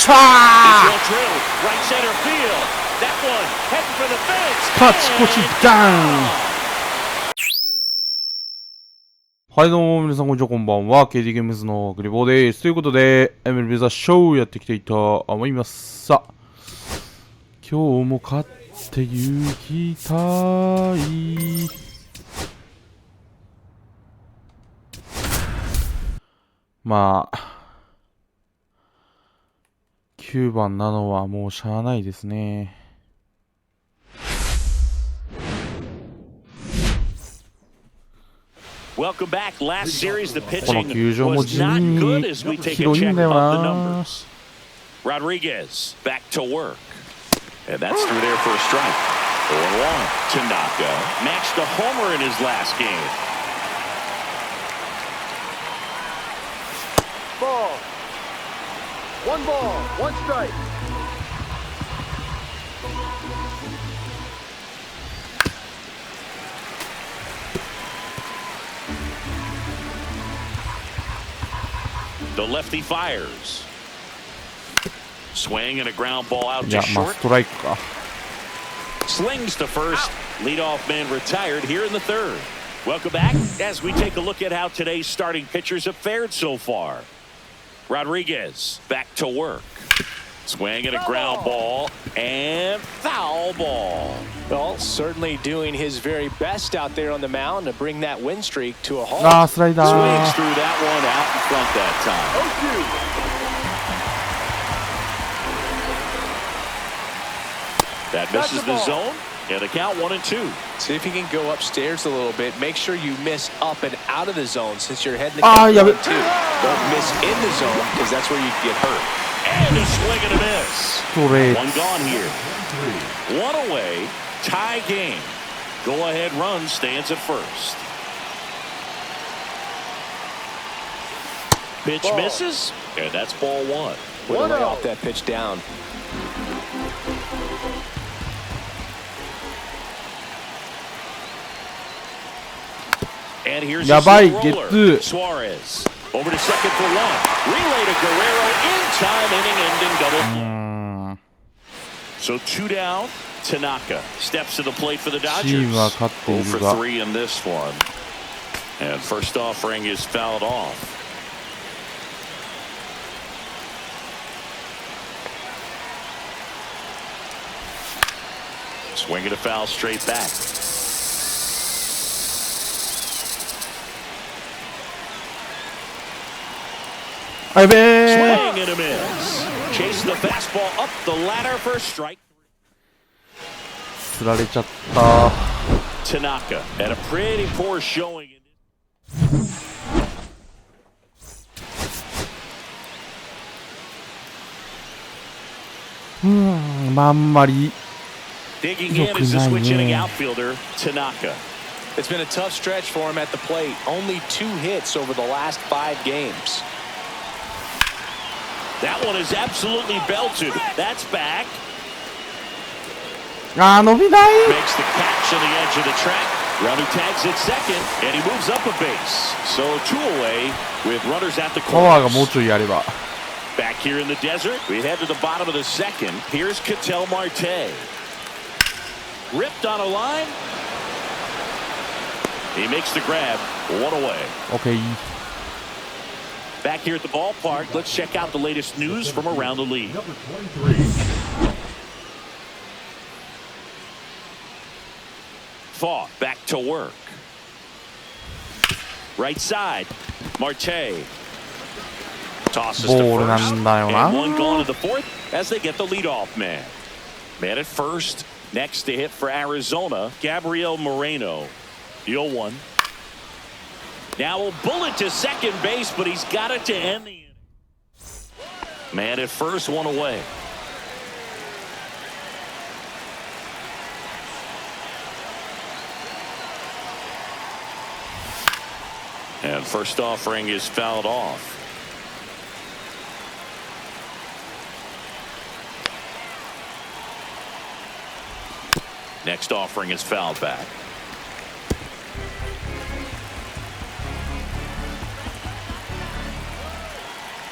しゃー勝ち越しダウン。はいどうも皆さんこんにちは、こんばんは。KD ゲームズのグリボーです。ということで MLB ザショーやっていきたいと思います。さあ今日も勝って行きたい。まあ9番なのはもうしゃあないですね。この球場も地味に広いんだよな。Rodriguez back to work. And that's through there for a strike. 0-1. Tanaka matched a homer in his last game. Ball. One strike. The lefty fires. Swing and a ground ball out いや to まあ short. ストライクか。 Slings to first. Leadoff man retired here in the third. Welcome back as we take a look at how today's starting pitchers have fared so far. Rodriguez back to work. Swing and a ground ball and foul ball. Well, certainly doing his very best out there on the mound to bring that win streak to a halt. あースライダ Swings ー。 through that one out in front that time. That misses the zone, and the count 1-2. See if you can go upstairs a little bit. Make sure you miss up and out of the zone since you're heading to Ah, count yeah, but- 1-2. Don't miss in the zone because that's where you get hurt. And a swing and a miss. ストレー One gone here. One away. Tie game. Go-ahead run stands at first. Pitch Ball. misses, and that's ball one. Way to lay 1-0. off that pitch down. And here's やばい a slow ゲ roller. ッツー。 Suarez over to second for one. Relay to Guerrero in time, inning-ending double. うーん So two down. Tanaka steps to the plate for the チ Dodgers. ームは勝ってい 0 for るが 3 in this one. And first offering is fouled off. Swinging a foul straight back.あやべえ Swing and a miss. Chasing the fastball up the ladder for strike. 釣られちゃった。 Tanaka had a pretty poor showing. まああんまり Digging in is the switch inning outfielder, Tanaka. It's been a tough stretch for him at the plate. Only 2 hits over the last 5 games. That one is absolutely belted. That's back. あー伸びない Makes the catch on the edge of the track. Runner tags at second, and he moves up a base. So 2 away with runners at the パワーが corners. もうちょいやれば。 Back here in the desert, we head to the bottom of the second. Here's Ketel Marte. Ripped on a line. He makes the grab. 1 away. OK Back here at the ballpark, let's check out the latest news from around the league. Thaw back to work. Right side, Marte. Tosses to ボールな first. んだよな And one gone to the fourth as they get the leadoff man. Man at first. Next to hit for Arizona, Gabriel Moreno. The 0-1. Now a bullet to second base, but he's got it to end the inning. Man at first, 1 away. And first offering is fouled off. Next offering is fouled back.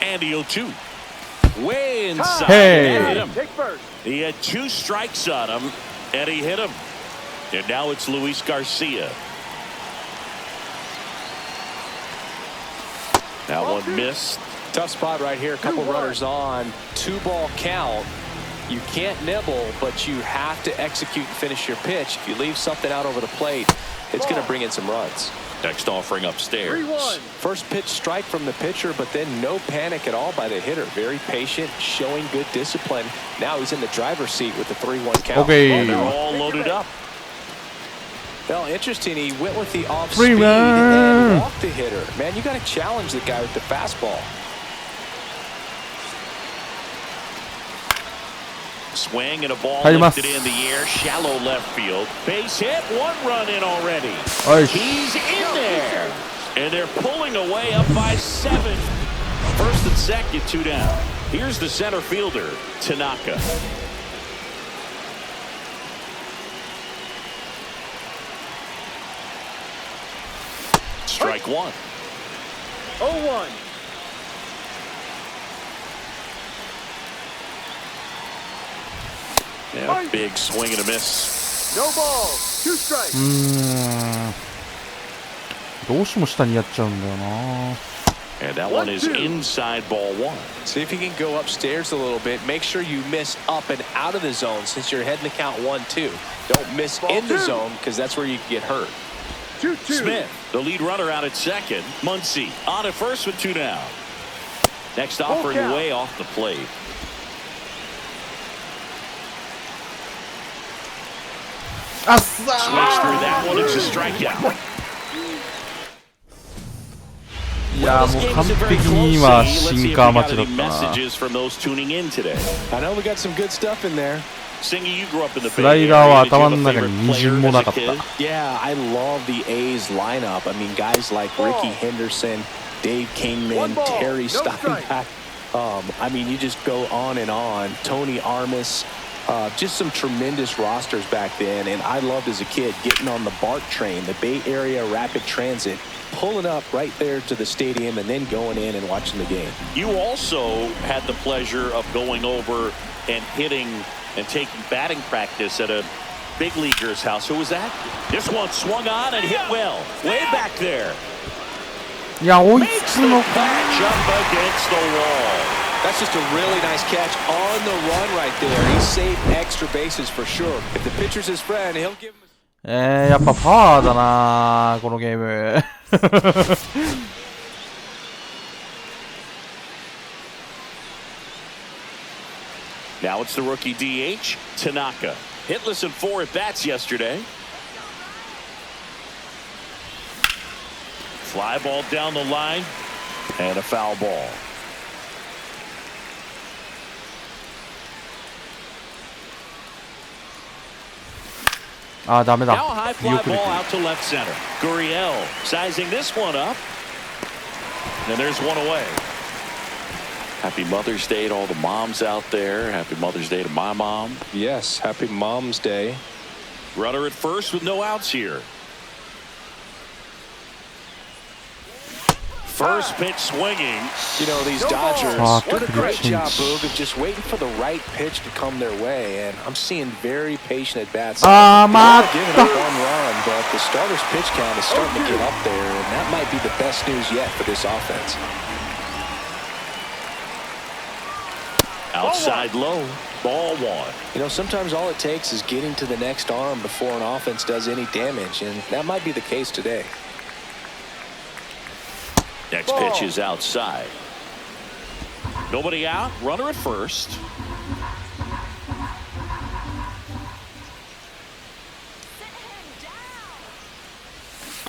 And the 0-2. Way inside. Hey. And hit him. Take first. He had 2 strikes on him, and he hit him. And now it's Luis Garcia. That one missed. Tough spot right here. A couple runners on. 2-ball count. You can't nibble, but you have to execute and finish your pitch. If you leave something out over the plate, it's going to bring in some runs. Next offering upstairs. 3-1. First pitch strike from the pitcher, but then no panic at all by the hitter. Very patient, showing good discipline. Now he's in the driver's seat with the 3-1 count. Okay. And they're all loaded up. Well, interesting. He went with the off Free speed run. and walked the hitter. Man, you got to challenge the guy with the fastball. Swing and a ball 入ります。 lifted in the air. Shallow left field. Base hit. 1 run in already. よし。 He's in there. And they're pulling away up by 7. First and second, 2 down. Here's the center fielder, Tanaka. Strike 1. 0-1. Yeah, big swing and a miss. No balls. 2 strikes. どうしても下にやっちゃうんだよな。 And that one is 1-2. inside ball 1. See if you can go upstairs a little bit. Make sure you miss up and out of the zone since you're heading to count 1-2. Don't miss Ball in the 2. zone because that's where you can get hurt. 2-2. Smith, the lead runner out at second. Muncy on at first with 2 down. Next offering count. way off the plate. Swings through that one. It's a strikeout. いやーもう完璧に今シンカー待ちだったな。 Messages from those tuning in today. I know we got some good stuff in there. Singy, you grew up in the スライ Bay ダーは Area. Did you 頭 have の a 中 favorite にみじ player んも as な a かった kid?。 Yeah, I love the A's lineup. I mean, guys like Ricky Henderson, Dave Kingman, 1 ball, Terry no Steinbach. I mean, you just go on and on. Tony Armas. Just some tremendous rosters back then. And I loved as a kid getting on the BART train, the Bay Area Rapid Transit, pulling up right there to the stadium and then going in and watching the game. You also had the pleasure of going over and hitting and taking batting practice at a big leaguer's house. Who was that? This one swung on and hit well. Way back there. いや追い Makes つ the くの catch か。 up against the wall. That's just a really nice catch on the run right there. He saved extra bases for sure. If the pitcher's his friend, he'll give him... やっぱパワーだなこのゲーム。Now it's the rookie DH, Tanaka. Hitless in 4 at-bats yesterday. Fly ball down the line, and a foul ball. Damn Now a high fly ball out to left center. Gurriel sizing this one up. And there's one away. Happy Mother's Day to all the moms out there. Happy Mother's Day to my mom. Yes, happy Mom's Day. Runner at first with no outs here. First pitch swinging. You know, these No Dodgers ball. did a great Fuck, job, change. Boog, of just waiting for the right pitch to come their way. And I'm seeing very patient at bats. Ah, They're Matt. giving up 1 run, but the starter's pitch count is starting to get up there, and that might be the best news yet for this offense. Outside low. Ball 1. You know, sometimes all it takes is getting to the next arm before an offense does any damage, and that might be the case today. Next pitch is outside. Nobody out. Runner at first.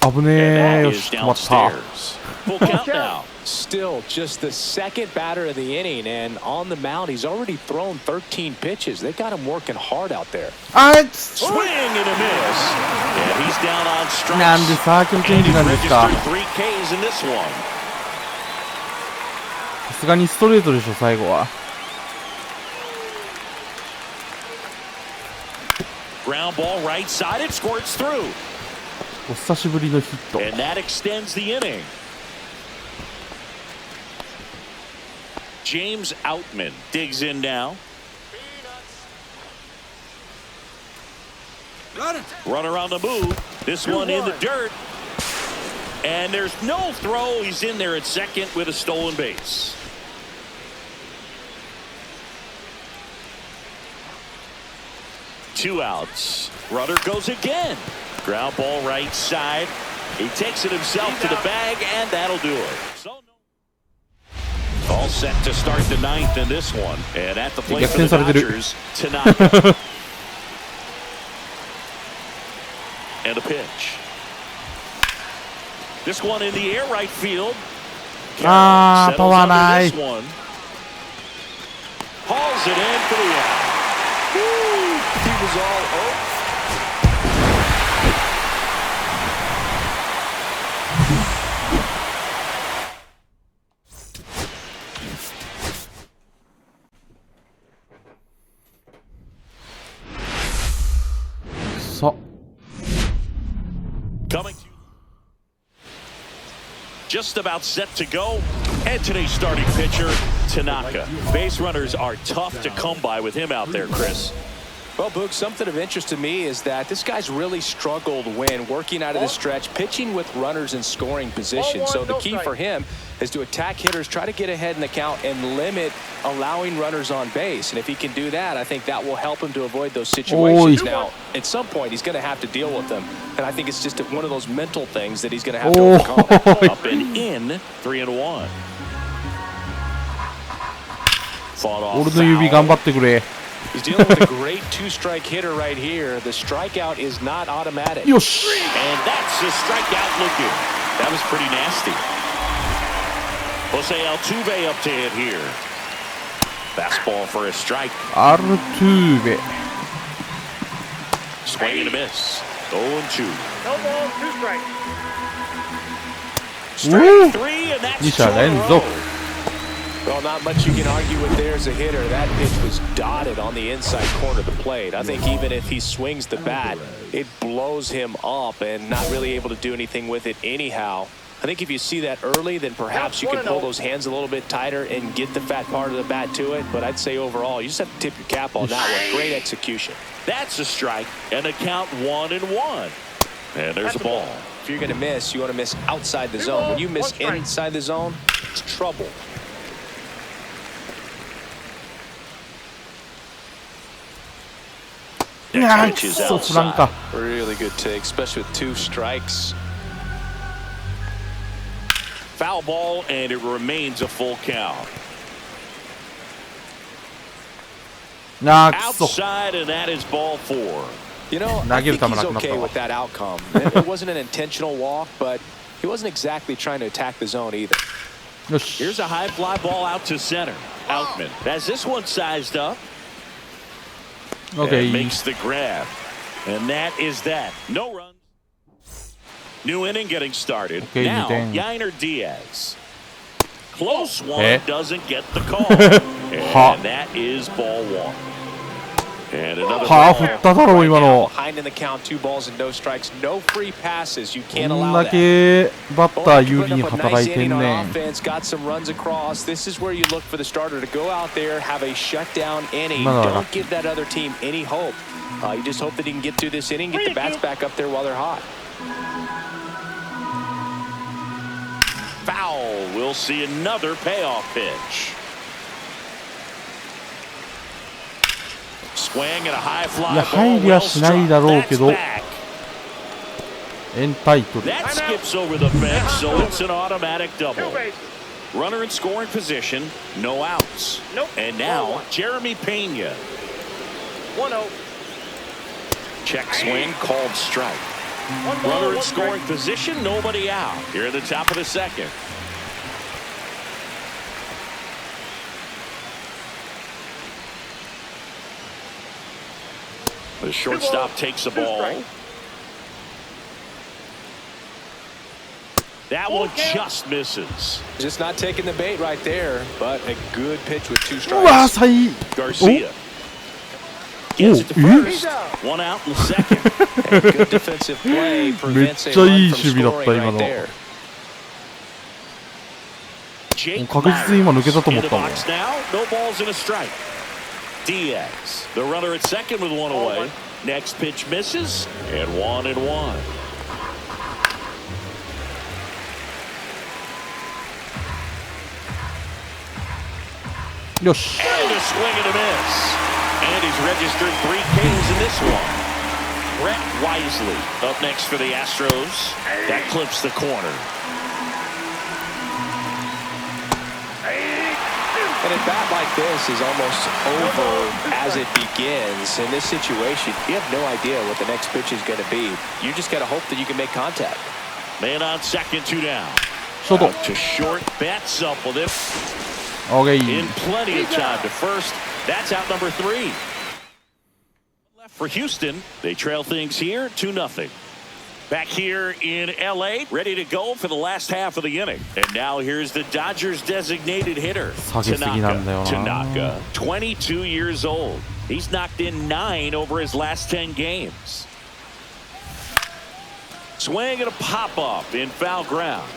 And 危ねえ。 that よ is し止まった。 downstairs. Full count now. Still just the second batter of the inning, and on the mound, he's already thrown 13 pitches. They got him working hard out there. Swing and a miss. And he's down on strikes. なんでサーキュルチェンジなんですか。 Registered 3 Ks in this one. さすがにストレートでしょ最後は。 Ground ball right side. It squirts through. お久しぶりのヒット。 And that extends the inning. James Outman digs in now. Runner on the move. This one in the dirt. And there's no throw. He's in there at second with a stolen base. Two outs. Runner goes again. Ground ball right side. He takes it himself to the bag, and that'll do it. All set to start the ninth in this one. And at the plate for the Dodgers, Tanaka. And a pitch. This one in the air right field. Carroll settles under this one. Hauls it in for the out. Woo! He was all over. Coming to just about set to go. And today's starting pitcher, Tanaka. Base runners are tough to come by with him out there, Chris. Well, Boog, something of interest to me is that this guy's really struggled when working out of the stretch, pitching with runners in scoring position. So the key for him is to attack hitters, try to get ahead in the count, and limit allowing runners on base. And if he can do that, I think that will help him to avoid those situations. Now, at some point, he's going to have to deal with them. And I think it's just one of those mental things that he's going to have to overcome. Up and in, 3-1. Fought off foul. He's dealing with a great two-strike hitter right here. The strikeout is not automatic. Yosh. And that's a strikeout looking. That was pretty nasty. Jose Altuve up to hit here. Fastball for a strike. Altuve. Swing and a miss. 0-2. No ball, 2 strikes. Strike 3, and that's 2 in a row. Well, not much you can argue with there as a hitter. That pitch was dotted on the inside corner of the plate. I think even if he swings the bat, it blows him up and not really able to do anything with it anyhow. I think if you see that early, then perhaps you can pull those hands a little bit tighter and get the fat part of the bat to it. But I'd say overall, you just have to tip your cap on that one. Great execution. That's a strike, and a count 1-1. And there's a ball. If you're going to miss, you want to miss outside the zone. When you miss inside the zone, it's trouble. Next pitch is outside. Really good take, especially with 2 strikes. Foul ball, and it remains a full count. Outside, and that is ball 4. You know, I think he's okay with that outcome. It wasn't an intentional walk, but he wasn't exactly trying to attack the zone either. Here's a high fly ball out to center. Outman has this one sized up. Okay. And makes the grab. And that is that. No runs. New inning getting started. Okay, now, Yainer Diaz. Close one, doesn't get the call. And that is ball 1. And another ball. Behind in the count, 2 balls and no strikes. No free passes. You can't allow that. Nice inning on offense, got some runs across. This is where you look for the starter to go out there, have a shutdown inning. Don't give that other team any hope. You just hope that he can get through this inning, get the bats back up there while they're hot. Foul. We'll see another payoff pitch. Swing and a high fly ball. Well struck. That's back. That skips over the fence, so it's an automatic double. Runner in scoring position, no outs. And now Jeremy Pena. 1-0. Check swing, called strike. Runner in scoring position, nobody out. Here at the top of the second. The shortstop takes the ball. That one just misses. Just not taking the bait right there, but a good pitch with 2 strikes. Garcia gets it to first. 1 out in second. And good defensive play prevents a run from scoring right there. Jake 確実に今抜けたと思 in っ the たもん。 box now. No balls and a strike. Diaz, the runner at second with one away. Next pitch misses, and 1-1. よし。 And a swing and a miss. And he's registered 3 Ks in this one. Brett Wisely up next for the Astros. That clips the corner. And a bat like this is almost over as it begins. In this situation, you have no idea what the next pitch is going to be. You just got to hope that you can make contact. Man on second, 2 down. ショート。 Out to short, bats up with it. オーケ In ー。 plenty of time to first. That's out number 3. Left for Houston. They trail things here 2-0. Back here in LA, ready to go for the last half of the inning. And now here's the Dodgers designated hitter, 下げすぎなんだよな。 Tanaka, 22 years old. He's knocked in 9 over his last 10 games. Swing and a pop up in foul ground.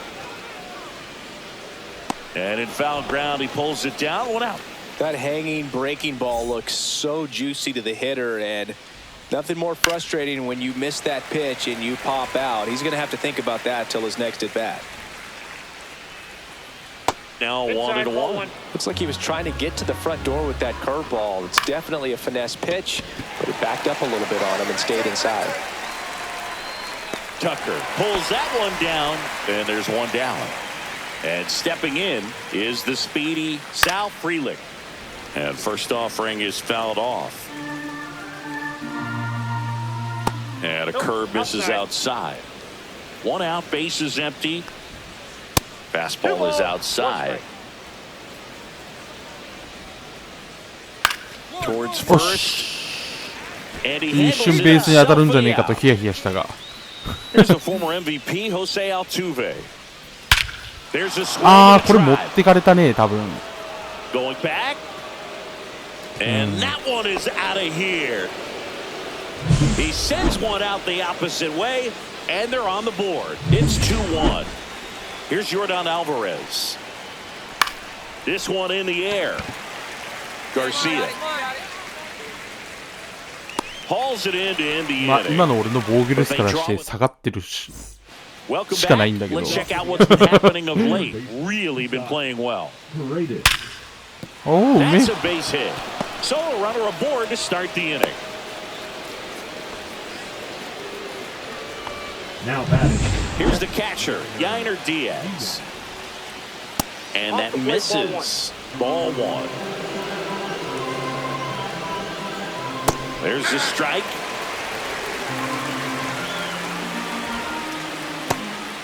And in foul ground, he pulls it down, 1 out. That hanging breaking ball looks so juicy to the hitter, and nothing more frustrating when you miss that pitch and you pop out. He's going to have to think about that till his next at bat. Now Inside, 1-1. Looks like he was trying to get to the front door with that curveball. It's definitely a finesse pitch, but it backed up a little bit on him and stayed inside. Tucker pulls that one down, and there's 1 down. And stepping in is the speedy Sal Frelick. And first offering is fouled off. And a curve misses outside. 1 out, base is empty. Fastball is outside. Towards よ first. し。 And he 一瞬 handles ベー it スに当たるんじゃねえ safely かと out. ヒヤヒヤしたが。 Here's the former MVP, Jose Altuve. There's a swing あ and ー、これ a 持 drive. ってかれたね、多分。 Going back. And that one is out of here. He sends one out the opposite way, and they're on the board. It's 2-1. Here's Yordan Alvarez. This one in the air. Garcia. Hauls it in to end the まあ、 inning. 今の俺の防御率からして下がってるし。 Welcome しかない back. んだけど。 Let's check out what's been happening of late. Really been playing well. おお、うめえ That's。a base hit. So a runner aboard to start the inning. Now batting. Here's the catcher, Yainer Diaz. And that misses. Ball 1. There's the strike.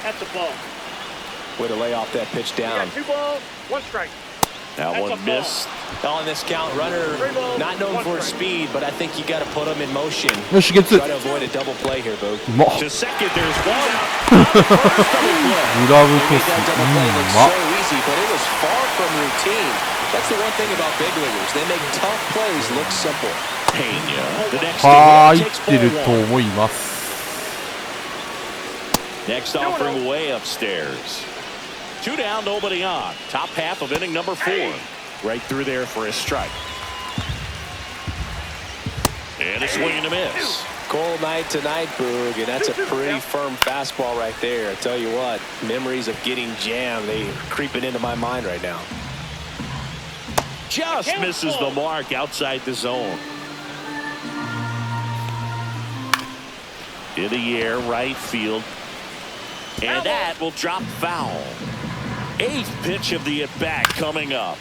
That's a ball. Way to lay off that pitch You down. got 2 balls, 1 strike. That That's one a ball. missed. On this count, runner not known for his speed, but I think you got to put him in motion. よし、ゲッツ。 Try to avoid a double play here, Boog. うまっ。 To second, there's 1 out. First double play. グラブ He ト made ス。 that う double play look まっ。 so easy, but it was far from routine. That's the one thing about big leaguers. They make tough plays look simple. Pena. The next 入 in っ takes てる ball と 1. 思います。 Next offering way upstairs. 2 down, nobody on. Top half of inning number 4. Right through there for a strike. And a swing and a miss. Cold night tonight, Boog, and that's a pretty firm fastball right there. I tell you what, memories of getting jammed, they creeping into my mind right now. Just misses the mark outside the zone. In the air, right field. And that will drop foul. 8th pitch of the at-bat coming up.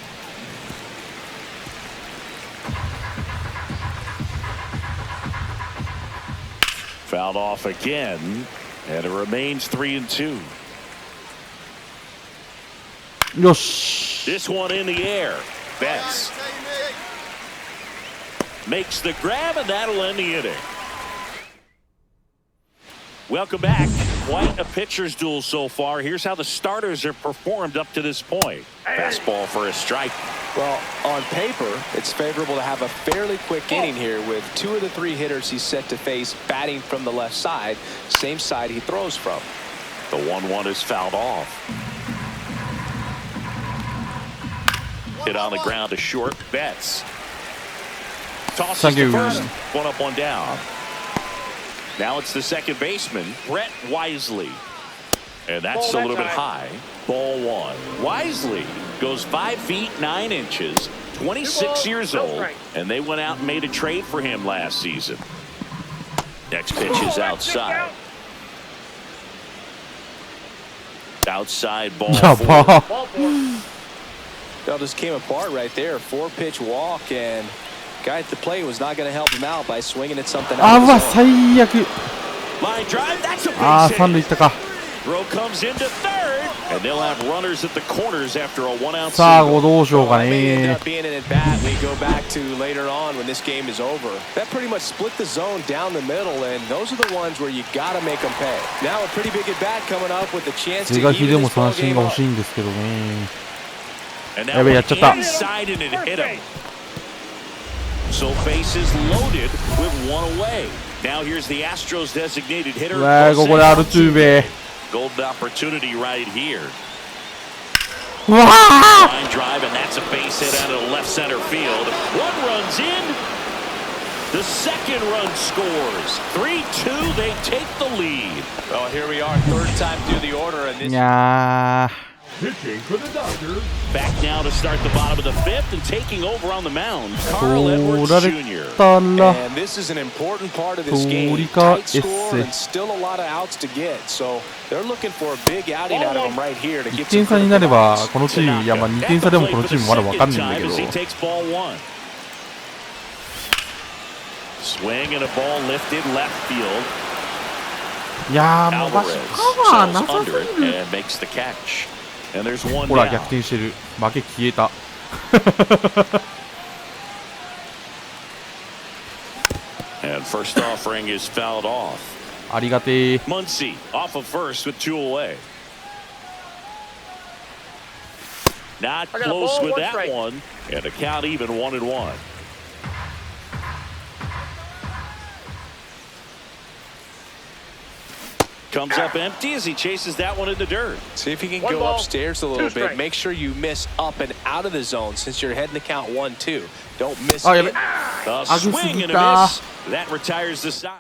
Fouled off again, and it remains 3-2. よし。 This one in the air. Betts makes the grab, and that'll end the inning. Welcome back. Quite a pitcher's duel so far. Here's how the starters have performed up to this point. Fastball for a strike. Well, on paper, it's favorable to have a fairly quick inning here with 2 of the 3 hitters he's set to face batting from the left side, same side he throws from. The 1-1 is fouled off. Hit on the ground to short. Betts tosses Thank the you. first. One up, one down. Now it's the second baseman, Brett Wisely. And that's Ball a little that bit time. high. Ball one. Wisely goes 5 feet 9 inches, 26 balls, years no old, strike. and they went out and made a trade for him last season. Next pitch Oh, is that's outside. Outside ball Yeah, four. ball. Ball four. That just came apart right there. 4-pitch walk, and guy at the plate was not going to help him out by swinging at something あ else. うわ最悪 Line drive, that's a あー base 三塁 hit. 行ったか Throw comes into third, and they'll have runners at the corners after a 1-out さあ single. どうしようか Well, it may end ね up being an at-bat we go back to later on when this game is over. That pretty much split the zone down the middle, and those are the ones where you got to make them pay. Now a pretty big at-bat coming up with the chance to 是が非で even も this 三 ball 振 game が欲 up. しいんですけどね And やべえやっちゃった inside and it hit him. So bases loaded with one away. Now here's the Astros designated hitter. うわーここでアルツーベ Golden opportunity right here. うわー Line drive, and that's a base hit out of the left center field. One runs in. The second run scores. 3-2. They take the lead. Well, here we are, third time through the order, and い this や Back now to start the bottom of the fifth, and taking over on the mound, ー Carl 取 Edwards られ Jr. たら And this is an important part of this game. Purika Tight score esse. and still a lot of outs to get. So they're looking for a big outing out of them right here to 1 get 点 some 差になれ critical ば outs. このチームいやまあ2点差でもこのチームまだ分かんないんだけど As he takes ball one. Swing and a ball lifted left field. いやーもうバ Alvarez シパワー sails なさ under す it ぎる and makes the catch. And there's one ほら down. 逆転してる負け消えた And first offering is fouled off. ありがてえ Muncy off of first with 2 away. Not I got a close ball, with one that strike. one. And a count even 1-1. Comes up empty as he chases that one in the dirt. See if you can One go ball, upstairs a 2 little bit. strikes. Make sure you miss up and out of the zone since you're heading to count 1-2. Don't miss Oh, yeah, it. A Agus swing and a kita. miss. That retires the side.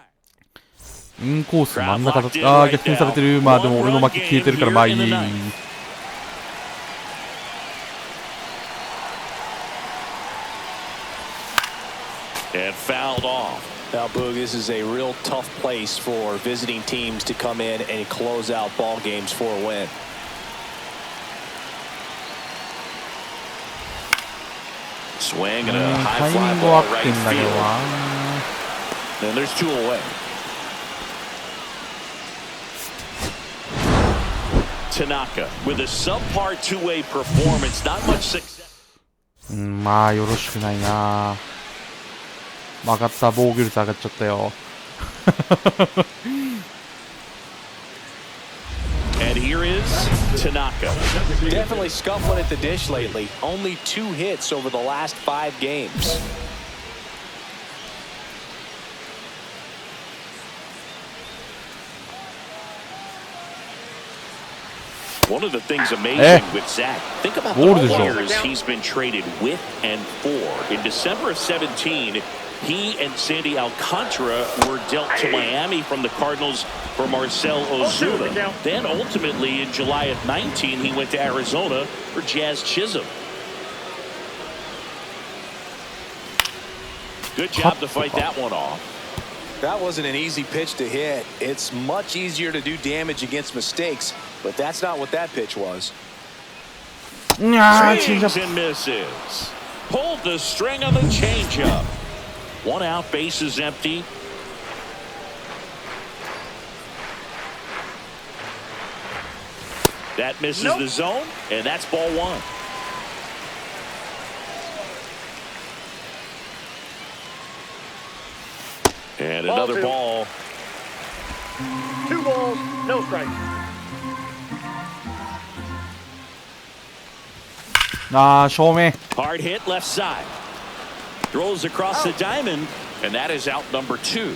インコース真ん中だったあー逆転されてるまあでも俺の負け消えてるからまあいい And fouled off. Now, Boog, this is a real tough place for visiting teams to come in and close out ball games for a win. Swing and う a ん high タイミ fly ングは ball 合っ right てんだけど field. な And there's 2 away. Tanaka with a subpar two-way performance. Not much success. うんまあよろしくないな曲がった防御率上がっちゃったよ And here is Tanaka. Definitely scuffling at the dish lately. Only 2 hits over the last 5 games. One of the things amazing with Zach, think about the Bold is players he's been traded with and for. In December of 17, he and Sandy Alcantara were dealt to Miami from the Cardinals for Marcell Ozuna. Then ultimately in July of 19, he went to Arizona for Jazz Chisholm. Good job to fight that one off. That wasn't an easy pitch to hit. It's much easier to do damage against mistakes, but that's not what that pitch was. いやーチェンジアッ Swings and misses. Pulled the string on the changeup. 1 out, base is empty. That misses Nope. the zone, and that's ball 1. And Ball another 2. ball. 2 balls, no strikes. あー正面 Hard hit left side. Throws across the diamond, and that is out number 2.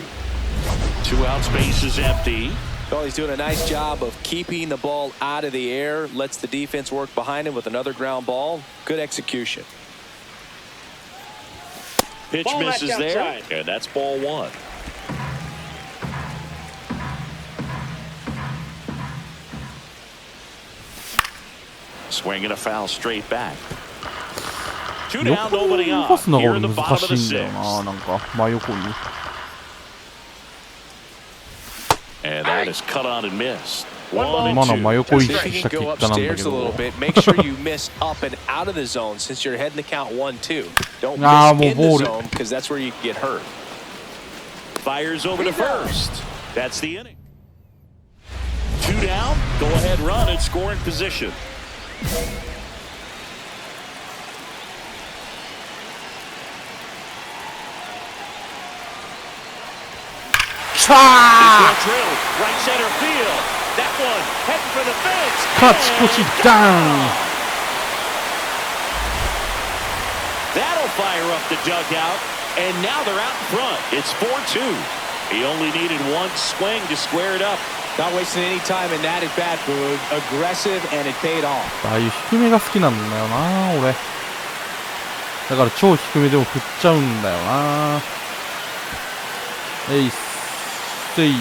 2 outs, base is empty. Well, he's doing a nice job of keeping the ball out of the air, lets the defense work behind him with another ground ball. Good execution. Pitch Ball misses knocked there, outside. and that's ball one. Swing and a foul straight back. Two 横 down, nobody に on. パスの Here が in the 難 bottom of し the いんだよ sixth. な、なんか真横に。 And that is cut on and missed. One ball. One 今 and の真 two. 横意 If 識 you した can 結 go 果なんだけ upstairs a ど。 little bit, make sure you miss up and out of the zone since you're heading to count 1-2. Don't Ah, miss in more the ball. zone because that's where you can get hurt. Fires over to first. That's the inning. Two down. Go ahead run and score in position. This one drilled right center field. That one heading for the fence. 勝ち越しダウン。 That'll fire up the dugout, and now they're out in front. It's 4-2. He only needed one swing to square it up. Not wasting any time in that at bat, Boog. Aggressive, and it paid off. ああいう低めが好きなんだよな、俺。だから超低めでも振っちゃうんだよな。えいっせい。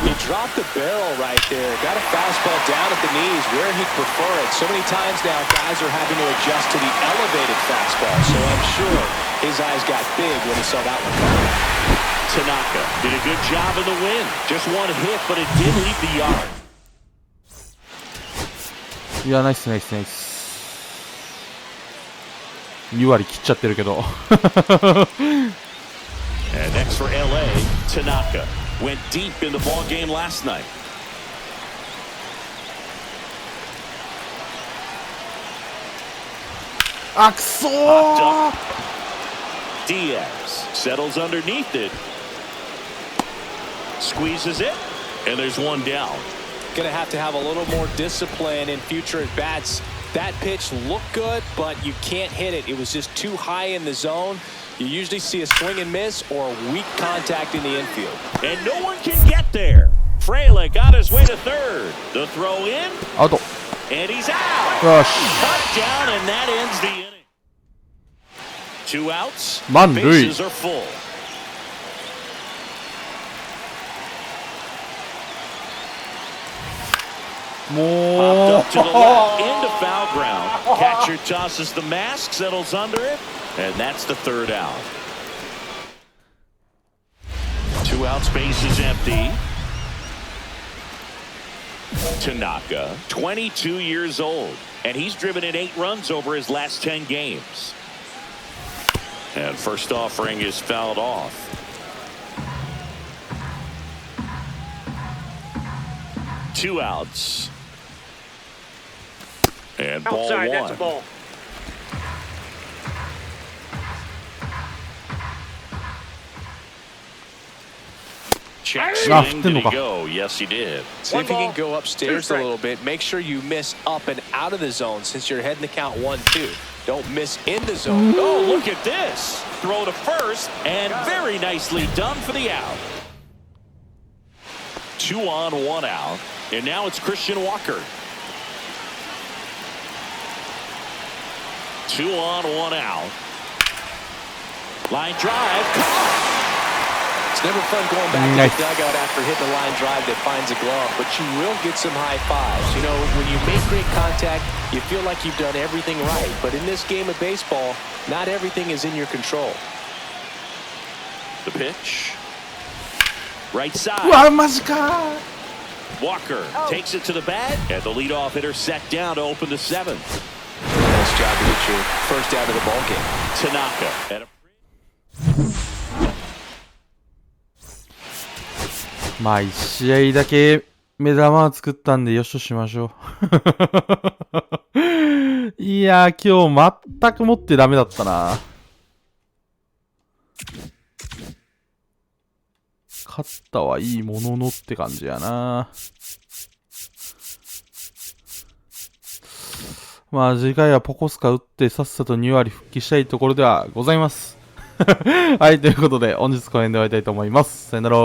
He dropped the barrel right there. Got a fastball down at the knees where he'd prefer it. So many times now, guys are having to adjust to the elevated fastball. So I'm sure his eyes got big when he saw that one coming. Tanaka did a good job in the win. Just one hit, but it did leave the yard. いや、ナイスナイスナイス。2割切っちゃってるけど。 And next for LA, Tanaka went deep in the ball game last night. Ah, くそ Popped ー up. Diaz settles underneath it. Squeezes it, and there's one down. Going to have a little more discipline in future at bats. That pitch looked good, but you can't hit it. It was just too high in the zone. You usually see a swing and miss or weak contact in the infield. And no one can get there. Frelick on his way to third. The throw in, アウト。 and he's out. よし。 Cut down, and that ends the inning. 2 outs. 満塁。 Bases are full. Popped も up to the left into foul ground. Catcher tosses the mask, settles under it, and that's the third out. 2 outs, base is empty. Tanaka, 22 years old, and he's driven in 8 runs over his last 10 games. And first offering is fouled off. Two outs. And ball Outside, one. that's a ball. Check Ah, swing. Did he 振ってんのか。 go? Yes, he did. See if you can go upstairs a strikes. little bit. Make sure you miss up and out of the zone since you're heading to count 1-2. Don't miss in the zone. Oh, look at this. Throw to first, and very nicely done for the out. 2 on, 1 out. And now it's Christian Walker. 2 on, 1 out. Line drive. Caught. It's never fun going back Nice. to the dugout after hitting a line drive that finds a glove, but you will get some high fives. You know, when you make great contact, you feel like you've done everything right. But in this game of baseball, not everything is in your control. The pitch. Right う side. わ、マジか Walker takes it to the bag, and the leadoff hitter set down to open the 7th. Nice job to get your first out of the ball game. Tanaka at aまあ、1試合だけ目玉を作ったんでよしとしましょう。いやー、今日全く持ってダメだったな。勝ったはいいもののって感じやな。まあ次回はポコスカ打ってさっさと2割復帰したいところではございます。はい、ということで本日公演で終わりたいと思います。さよなら。